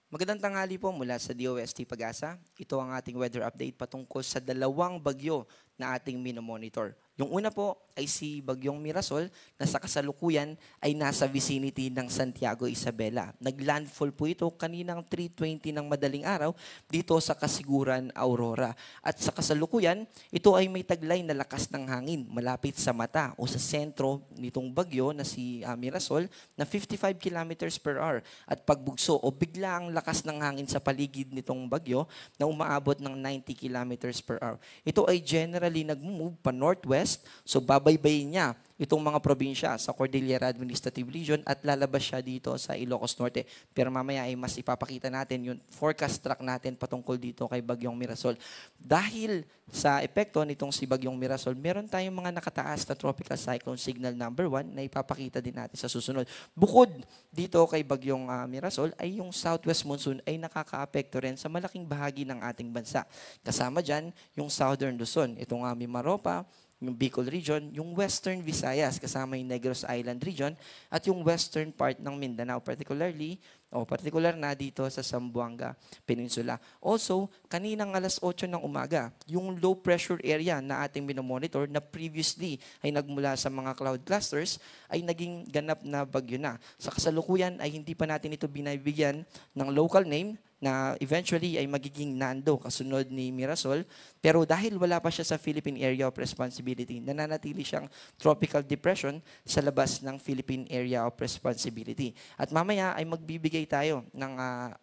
Magandang tanghali po mula sa DOST Pag-asa. Ito ang ating weather update patungkol sa dalawang bagyo na ating minomonitor. Yung una po ay si Bagyong Mirasol na sa kasalukuyan ay nasa vicinity ng Santiago Isabela. Naglandfall po ito kaninang 3:20 ng madaling araw dito sa Kasiguran, Aurora. At sa kasalukuyan, ito ay may taglay na lakas ng hangin malapit sa mata o sa sentro nitong bagyo na si Mirasol na 55 kilometers per hour. At pagbugso o bigla ang lakas ng hangin sa paligid nitong bagyo na umaabot ng 90 kilometers per hour. Ito ay generally nag-move pa northwest, so babaybayin niya itong mga probinsya sa Cordillera Administrative Region at lalabas siya dito sa Ilocos Norte. Pero mamaya ay mas ipapakita natin yung forecast track natin patungkol dito kay Bagyong Mirasol. Dahil sa epekto nitong si Bagyong Mirasol, meron tayong mga nakataas na tropical cyclone signal number 1 na ipapakita din natin sa susunod. Bukod dito kay Bagyong Mirasol ay yung southwest monsoon ay nakakaapekto rin sa malaking bahagi ng ating bansa. Kasama dyan yung southern Luzon, itong Mimaropa, yung Bicol region, yung Western Visayas, kasama yung Negros Island region, at yung western part ng Mindanao, particular na dito sa Zamboanga Peninsula. Also, kaninang alas 8 ng umaga, yung low pressure area na ating minomonitor na previously ay nagmula sa mga cloud clusters ay naging ganap na bagyo na. Sa kasalukuyan ay hindi pa natin ito binibigyan ng local name na eventually ay magiging Nando kasunod ni Mirasol. Pero dahil wala pa siya sa Philippine Area of Responsibility, nananatili siyang tropical depression sa labas ng Philippine Area of Responsibility. At mamaya ay magbibigay tayo ng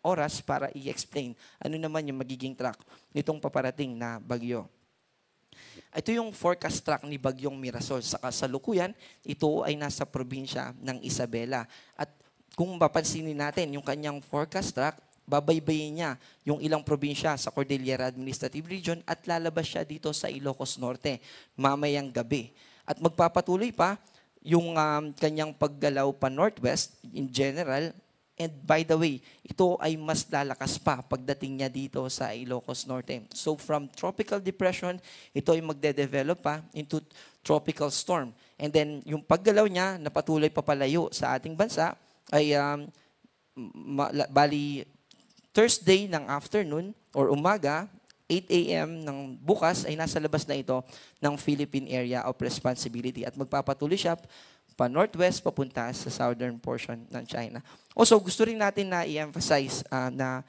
oras para i-explain ano naman yung magiging track nitong paparating na bagyo. Ito yung forecast track ni Bagyong Mirasol. Sa kasalukuyan, ito ay nasa probinsya ng Isabela. At kung mapansinin natin yung kanyang forecast track, babaybayin niya yung ilang probinsya sa Cordillera Administrative Region at lalabas siya dito sa Ilocos Norte mamayang gabi. At magpapatuloy pa yung kanyang paggalaw pa northwest in general. And by the way, ito ay mas lalakas pa pagdating niya dito sa Ilocos Norte. So from tropical depression, ito ay magde-develop pa into tropical storm. And then yung paggalaw niya na patuloy papalayo sa ating bansa ay bali Thursday ng afternoon or umaga, 8 a.m. ng bukas ay nasa labas na ito ng Philippine Area of Responsibility at magpapatuloy siya pa northwest papunta sa southern portion ng China. Also, gusto rin natin na i-emphasize na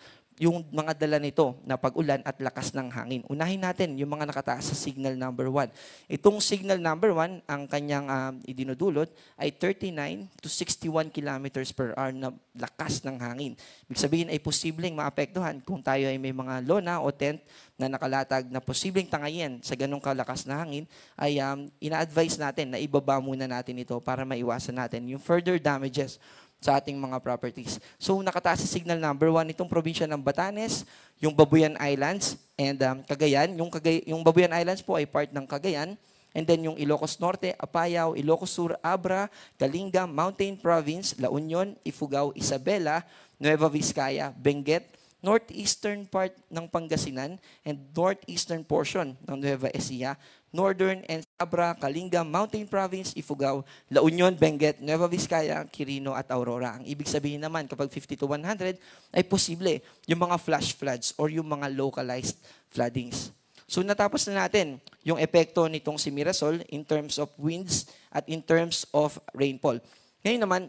yung mga dala nito na pag-ulan at lakas ng hangin. Unahin natin yung mga nakataas sa signal number 1. Itong signal number 1, ang kanyang idinudulot ay 39 to 61 kilometers per hour na lakas ng hangin. Ibig sabihin ay posibleng maapektuhan kung tayo ay may mga lona o tent na nakalatag na posibleng tangayin sa ganong kalakas na hangin, ay ina-advise natin na ibaba muna natin ito para maiwasan natin yung further damages sa ating mga properties. So nakataas sa signal number 1 itong probinsya ng Batanes, yung Babuyan Islands, and Cagayan. Yung Babuyan Islands po ay part ng Cagayan. And then yung Ilocos Norte, Apayao, Ilocos Sur, Abra, Kalinga, Mountain Province, La Union, Ifugao, Isabela, Nueva Vizcaya, Benguet, northeastern part ng Pangasinan, and northeastern portion ng Nueva Ecija, Northern and Abra, Kalinga, Mountain Province, Ifugao, La Union, Benguet, Nueva Vizcaya, Quirino at Aurora. Ang ibig sabihin naman kapag 50 to 100 ay posible yung mga flash floods or yung mga localized floodings. So natapos na natin yung epekto nitong si Mirasol in terms of winds at in terms of rainfall. Ngayon naman,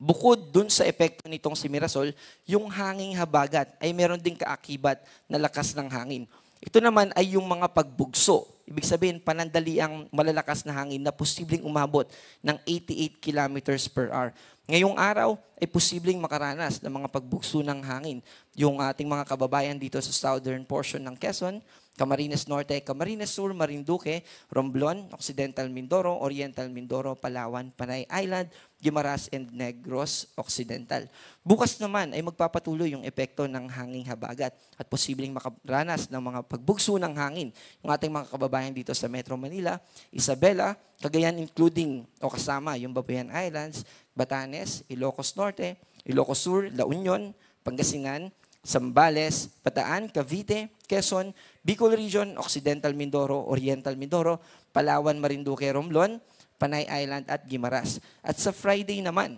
bukod dun sa epekto nitong si Mirasol, yung hanging habagat ay meron ding kaakibat na lakas ng hangin. Ito naman ay yung mga pagbugso. Ibig sabihin, panandali ang malalakas na hangin na posibleng umabot ng 88 kilometers per hour. Ngayong araw ay posibleng makaranas ng mga pagbugso ng hangin. Yung ating mga kababayan dito sa southern portion ng Quezon, Camarines Norte, Camarines Sur, Marinduque, Romblon, Occidental Mindoro, Oriental Mindoro, Palawan, Panay Island, Guimaras, and Negros Occidental. Bukas naman ay magpapatuloy yung epekto ng hanging habagat at posibleng makaranas ng mga pagbugso ng hangin yung ating mga kababayan dito sa Metro Manila, Isabela, Cagayan including o kasama yung Babuyan Islands, Batanes, Ilocos Norte, Ilocos Sur, La Union, Pangasinan, Zambales, Bataan, Cavite, Quezon, Bicol Region, Occidental Mindoro, Oriental Mindoro, Palawan, Marinduque, Romblon, Panay Island at Guimaras. At sa Friday naman,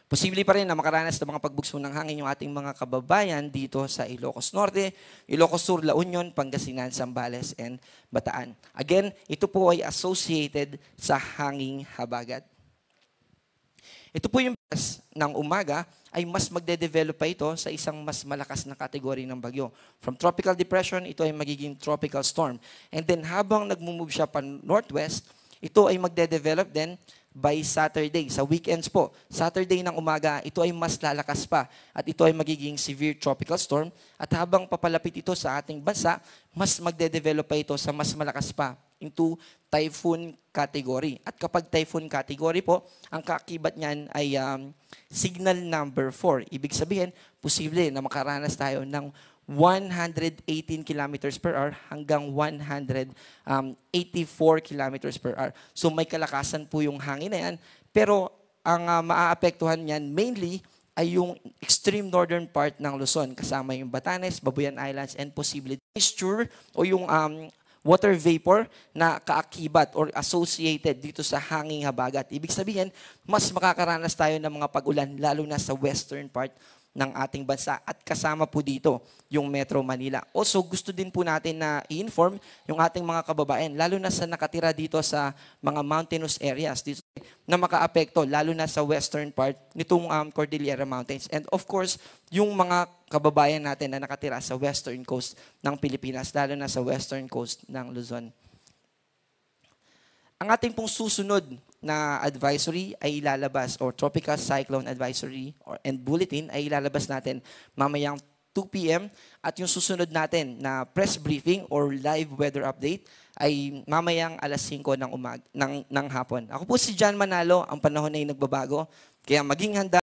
Posible pa rin na makaranas ng mga pagbugso ng hangin yung ating mga kababayan dito sa Ilocos Norte, Ilocos Sur, La Union, Pangasinan, Zambales, and Bataan. Again, ito po ay associated sa hanging habagat. Ito po yung oras ng umaga ay mas magde-develop pa ito sa isang mas malakas na kategory ng bagyo. From tropical depression, ito ay magiging tropical storm. And then habang nagmumove siya pa northwest, ito ay magde-develop din by Saturday, sa weekends po. Saturday ng umaga, ito ay mas lalakas pa at ito ay magiging severe tropical storm. At habang papalapit ito sa ating bansa, mas magde-develop pa ito sa mas malakas pa into typhoon category. At kapag typhoon category po, ang kaakibat niyan ay signal number 4. Ibig sabihin, posible na makaranas tayo ng 118 kilometers per hour hanggang 184 kilometers per hour. So may kalakasan po yung hangin na yan. Pero ang maaapektuhan niyan mainly ay yung extreme northern part ng Luzon. Kasama yung Batanes, Babuyan Islands, and posible moisture o yung water vapor na kaakibat or associated dito sa hanging habagat. Ibig sabihin, mas makakaranas tayo ng mga pag-ulan lalo na sa western part ng ating bansa at kasama po dito yung Metro Manila. Also, gusto din po natin na i-inform yung ating mga kababayan, lalo na sa nakatira dito sa mga mountainous areas dito, na makaapekto, lalo na sa western part nitong Cordillera Mountains. And of course, yung mga kababayan natin na nakatira sa western coast ng Pilipinas, lalo na sa western coast ng Luzon. Ang ating pong susunod na advisory ay ilalabas or tropical cyclone advisory and bulletin ay ilalabas natin mamayang 2 p.m. at yung susunod natin na press briefing or live weather update ay mamayang alas 5 ng hapon. Ako po si John Manalo, ang panahon ay nagbabago, kaya maging handa